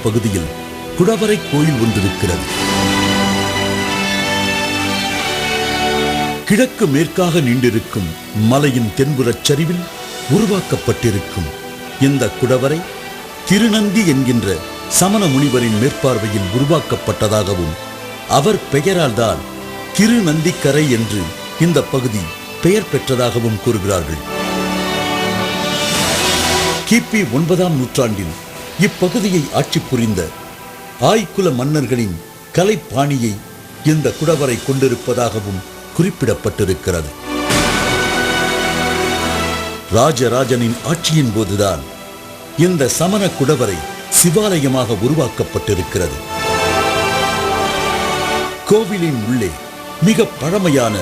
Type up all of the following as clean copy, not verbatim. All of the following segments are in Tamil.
பகுதியில் குடவரை கோயில் ஒன்றிருக்கிறது. கிழக்கு மேற்காக நீண்டிருக்கும் மலையின் தென்புறச் சரிவில் உருவாக்கப்பட்டிருக்கும் இந்த குடவரை திருநந்தி என்கின்ற சமண முனிவரின் மேற்பார்வையில் உருவாக்கப்பட்டதாகவும் அவர் பெயரால் தான் திருநந்திக்கரை என்று இந்த பகுதி பெயர் பெற்றதாகவும் கூறுகிறார்கள். கிபி 9ஆம் நூற்றாண்டில் இப்பகுதியை ஆட்சி புரிந்த ஆய்குல மன்னர்களின் கலைப்பாணியை இந்த குடவரை கொண்டிருப்பதாகவும் குறிப்பிடப்பட்டிருக்கிறது. ராஜராஜனின் ஆட்சியின் போதுதான் இந்த சமண குடவரை சிவாலயமாக உருவாக்கப்பட்டிருக்கிறது. கோவிலின் உள்ளே மிக பழமையான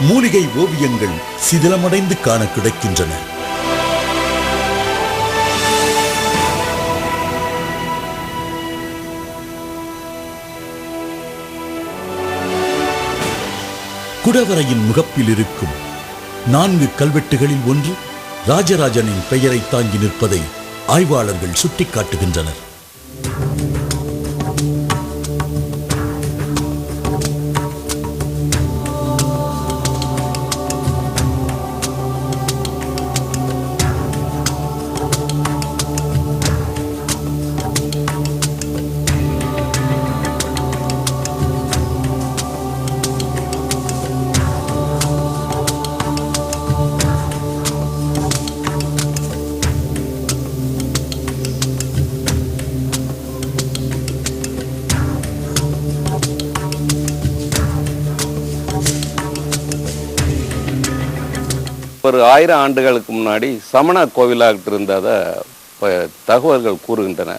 மூலிகை ஓவியங்கள் சிதிலமடைந்து காண கிடைக்கின்றன. குடவரையின் முகப்பில் இருக்கும் 4 கல்வெட்டுகளில் ஒன்று ராஜராஜனின் பெயரை தாங்கி நிற்பதை ஆய்வாளர்கள் சுட்டிக்காட்டுகின்றனர். ஒரு 1000 ஆண்டுகளுக்கு முன்னாடி சமண கோவிலாக இருந்தத தகவல்கள் கூறுகின்றன.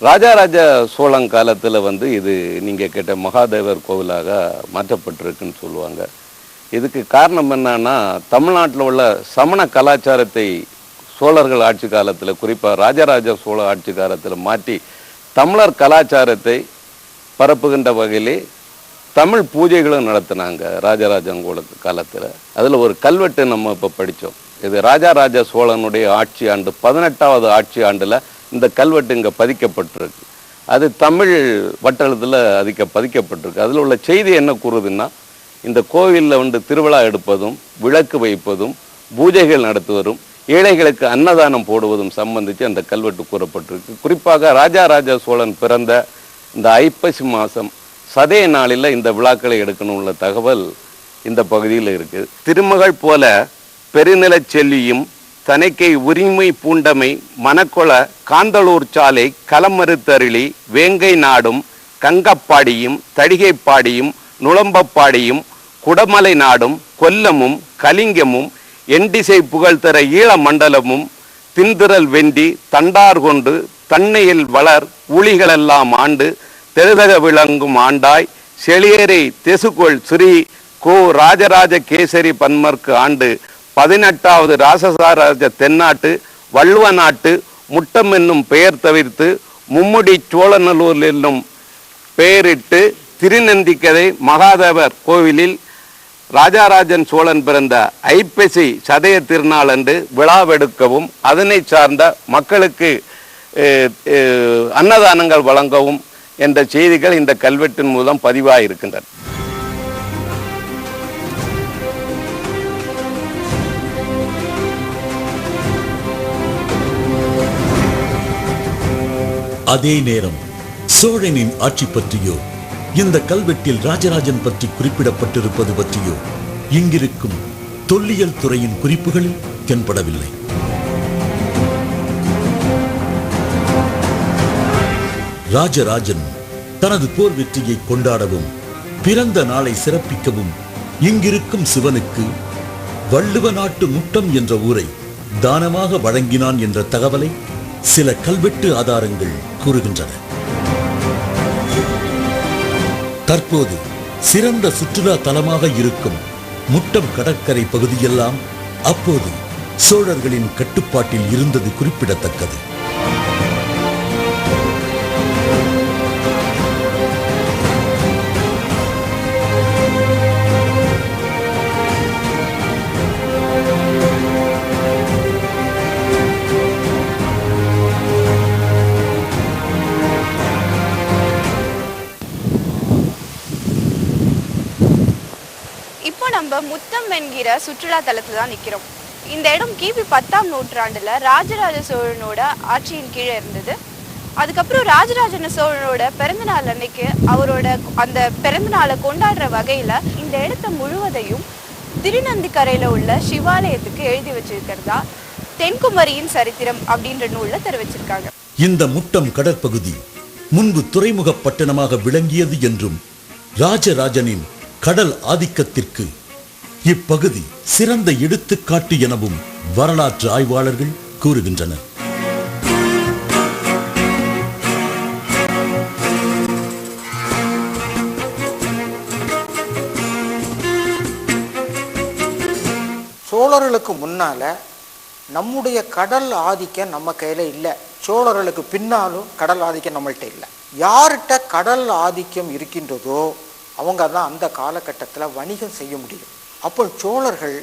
ராஜராஜ சோழன் காலத்தில் இது நீங்கள் கேட்ட மகாதேவர் கோவிலாக மாற்றப்பட்டிருக்குன்னு சொல்லுவாங்க. இதுக்கு காரணம் என்னன்னா, தமிழ்நாட்டில் உள்ள சமண கலாச்சாரத்தை சோழர்கள் ஆட்சி காலத்தில், குறிப்பாக ராஜராஜ சோழ ஆட்சி காலத்தில் மாற்றி தமிழர் கலாச்சாரத்தை பரப்புகின்ற வகையிலே தமிழ் பூஜைகளும் நடத்தினாங்க ராஜராஜன் காலத்தில். அதில் ஒரு கல்வெட்டு நம்ம இப்போ படித்தோம். இது ராஜராஜ சோழனுடைய ஆட்சி ஆண்டு 18வது ஆட்சி ஆண்டில் இந்த கல்வெட்டு இங்கே பதிக்கப்பட்டிருக்கு. அது தமிழ் வட்டாரத்தில் பதிக்கப்பட்டிருக்கு. அதில் உள்ள செய்தி என்ன கூறுதுன்னா, இந்த கோவிலில் திருவிழா எடுப்பதும் விளக்கு வைப்பதும் பூஜைகள் நடத்துவதும் ஏழைகளுக்கு அன்னதானம் போடுவதும் சம்பந்தித்து அந்த கல்வெட்டு கூறப்பட்டிருக்கு. குறிப்பாக ராஜராஜ சோழன் பிறந்த இந்த ஐப்பசி மாதம் சதய நாளில் இந்த விழாக்களை எடுக்கணும் உள்ள தகவல் இந்த பகுதியில் இருக்குது. திருமகள் போல பெருநிலச் செல்வியும் தனக்கை உரிமை பூண்டமை மணக்கொள காந்தளூர் சாலை களமறுத்தருளி வேங்கை நாடும் கங்கப்பாடியும் தடிகைப்பாடியும் நுளம்பப்பாடியும் குடமலை நாடும் கொல்லமும் கலிங்கமும் எண்டிசை புகழ்தர ஈழ மண்டலமும் தின்திரல் வெண்டி தண்டார் கொண்டு தன்னையில் வளர் ஊழிகளெல்லாம் ஆண்டு தெருதக விளங்கும் ஆண்டாய் செளியரை தெசுகொள் ஸ்ரீ கோ ராஜராஜ கேசரி பன்மர்க்கு ஆண்டு 18வது ராசசாராஜ தென்னாட்டு வள்ளுவ நாட்டு முட்டம் என்னும் பெயர் தவிர்த்து மும்முடி சோழநல்லூர் என்னும் பெயரிட்டு திருநந்திக்கரை மகாதேவர் கோவிலில் ராஜராஜன் சோழன் பிறந்த ஐப்பசி சதய திருநாள் அன்று விழாவெடுக்கவும் அதனை சார்ந்த மக்களுக்கு அன்னதானங்கள் வழங்கவும் என்ற செய்திகள் இந்த கல்வெட்டின் மூலம் பதிவாக இருக்கின்றன. அதே நேரம் சோழனின் ஆட்சி பற்றியோ இந்த கல்வெட்டில் ராஜராஜன் பற்றி குறிப்பிடப்பட்டிருப்பது பற்றியோ இங்கிருக்கும் தொல்லியல் துறையின் குறிப்புகளில் தென்படவில்லை. ராஜராஜன் தனது போர் வெற்றியை கொண்டாடவும் பிறந்த நாளை சிறப்பிக்கவும் இங்கிருக்கும் சிவனுக்கு வள்ளுவ நாட்டு முட்டம் என்ற ஊரை தானமாக வழங்கினான் என்ற தகவலை சில கல்வெட்டு ஆதாரங்கள் கூறுகின்றன. தற்போது சிறந்த சுற்றுலா தலமாக இருக்கும் முட்டம் கடற்கரை பகுதியெல்லாம் அப்போது சோழர்களின் கட்டுப்பாட்டில் இருந்தது குறிப்பிடத்தக்கது. நம்ம முத்தம் என்கிற சுற்றுலா தலத்துல தான் நிக்கிறோம். இந்த இடம் கிபி 10ஆம் நூற்றாண்டுல ராஜராஜ சோழனோட ஆட்சியின் கீழே இருந்தது. அதுக்கப்புறம் ராஜராஜ சோழனோட பிறந்த நாள் அன்னைக்கு அவரோட அந்த பிறந்த நாளை கொண்டாடுற வகையில இந்த இடத்த முழுவதையும் திருநந்திக்கரையில உள்ள சிவாலயத்துக்கு எழுதி வச்சிருக்கிறதா தென்குமரியின் சரித்திரம் அப்படின்ற நூல்ல தெரிவிச்சிருக்காங்க. இந்த முட்டம் கடற்பகுதி முன்பு துறைமுக பட்டணமாக விளங்கியது என்றும் ராஜராஜனின் கடல் ஆதிக்கத்திற்கு இப்பகுதி சிறந்த எடுத்துக்காட்டு எனவும் வரலாற்று ஆய்வாளர்கள் கூறுகின்றனர். சோழர்களுக்கு முன்னால நம்முடைய கடல் ஆதிக்கம் நம்ம கையில இல்லை. சோழர்களுக்கு பின்னாலும் கடல் ஆதிக்கம் நம்மள்கிட்ட இல்லை. யார்கிட்ட கடல் ஆதிக்கம் இருக்கின்றதோ அவங்க தான் அந்த காலகட்டத்தில் வணிகம் செய்ய முடியும். அப்போ சோழர்கள்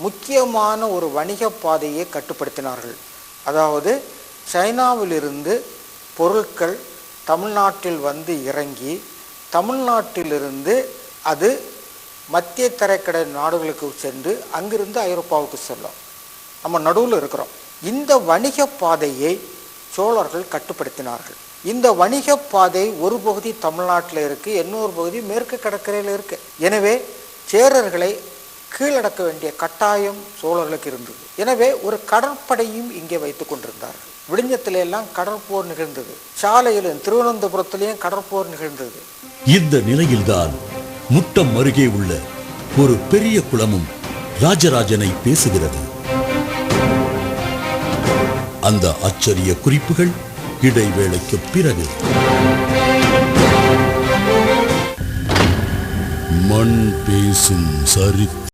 முக்கியமான ஒரு வணிக பாதையை கட்டுப்படுத்தினார்கள். அதாவது சைனாவிலிருந்து பொருட்கள் தமிழ்நாட்டில் வந்து இறங்கி தமிழ்நாட்டிலிருந்து அது மத்திய தரைக்கடை நாடுகளுக்கு சென்று அங்கிருந்து ஐரோப்பாவுக்கு செல்லும். நம்ம நடுவில் இருக்கிறோம். இந்த வணிக பாதையை சோழர்கள் கட்டுப்படுத்தினார்கள். இந்த வணிக பாதை ஒரு பகுதி தமிழ்நாட்டில் இருக்கு, இன்னொரு பகுதி மேற்கு கடற்கரையில் இருக்கு. எனவே சேரர்களை கீழடக்க வேண்டிய கட்டாயம் சோழர்களுக்கு இருந்தது. எனவே ஒரு கடற்படையும் இங்கே வைத்து கொண்டிருந்தார்கள். விழிஞத்தில எல்லாம் கடற்போர் நிகழ்ந்தது. சாலையிலும் திருவனந்தபுரத்திலேயும் கடற்போர் நிகழ்ந்தது. இந்த நிலையில்தான் முட்டம் அருகே உள்ள ஒரு பெரிய குளமும் ராஜராஜனை பேசுகிறது. அந்த ஆச்சரிய குறிப்புகள் இடைவேளைக்கு பிறகு. மண் பேசும் சரித்திரம்.